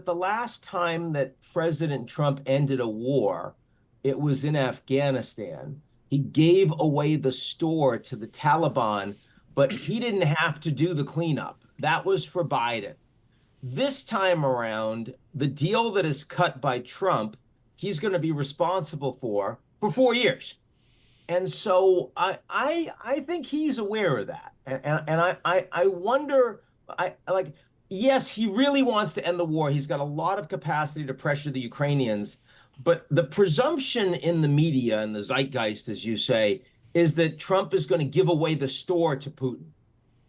the last time that President Trump ended a war, it was in Afghanistan. He gave away the store to the Taliban, but he didn't have to do the cleanup. That was for Biden. This time around, the deal that is cut by Trump, he's going to be responsible for 4 years. And so I think he's aware of that. And I wonder, yes, he really wants to end the war. He's got a lot of capacity to pressure the Ukrainians. But the presumption in the media and the zeitgeist, as you say, is that Trump is going to give away the store to Putin.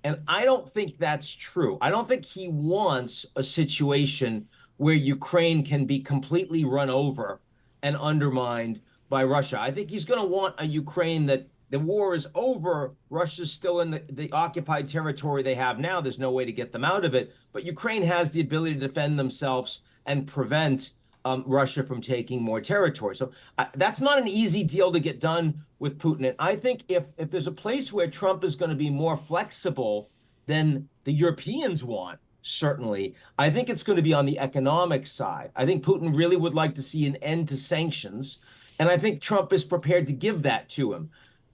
And I don't think that's true. I don't think he wants a situation where Ukraine can be completely run over and undermined by Russia. I think he's going to want a Ukraine that the war is over. Russia's still in the occupied territory they have now. There's no way to get them out of it. But Ukraine has the ability to defend themselves and prevent Russia from taking more territory. So that's not an easy deal to get done with Putin. And I think if there's a place where Trump is going to be more flexible than the Europeans want, certainly, I think it's going to be on the economic side. I think Putin really would like to see an end to sanctions. And I think Trump is prepared to give that to him.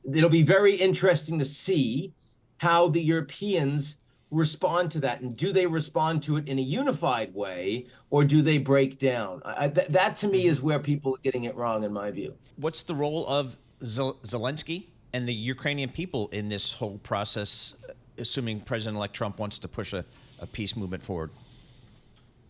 It'll be very interesting to see how the Europeans respond to that. And do they respond to it in a unified way, or do they break down? That to me is where people are getting it wrong, in my view. What's the role of Zelensky and the Ukrainian people in this whole process, assuming President-elect Trump wants to push a peace movement forward?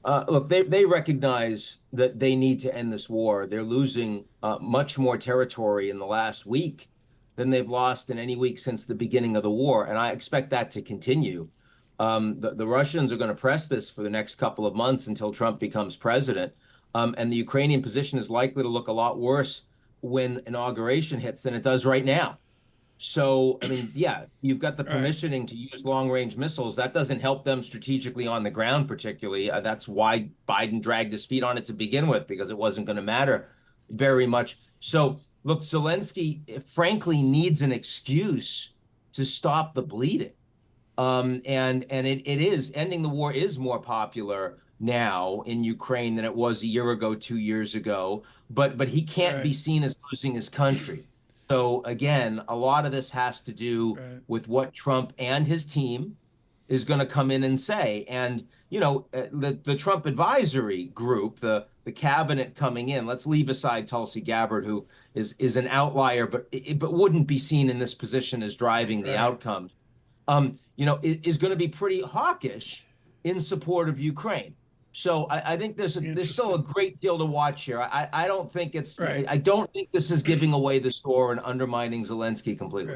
Look, they recognize that they need to end this war. They're losing much more territory in the last week than they've lost in any week since the beginning of the war, and I expect that to continue. The Russians are going to press this for the next couple of months until Trump becomes president, and the Ukrainian position is likely to look a lot worse when inauguration hits than it does right now. So, I mean, yeah, you've got the permissioning to use long-range missiles. That doesn't help them strategically on the ground, particularly. That's why Biden dragged his feet on it to begin with, because it wasn't going to matter very much. So, look, Zelensky, frankly, needs an excuse to stop the bleeding. And it is, ending the war is more popular now in Ukraine than it was a year ago, 2 years ago. But he can't be seen as losing his country. So again, a lot of this has to do with what Trump and his team is going to come in and say. And, you know, the Trump advisory group, the cabinet coming in, let's leave aside Tulsi Gabbard, who is an outlier, but wouldn't be seen in this position as driving the outcomes, you know, is going to be pretty hawkish in support of Ukraine. So I think there's still a great deal to watch here. I don't think it's I don't think this is giving away the store and undermining Zelensky completely.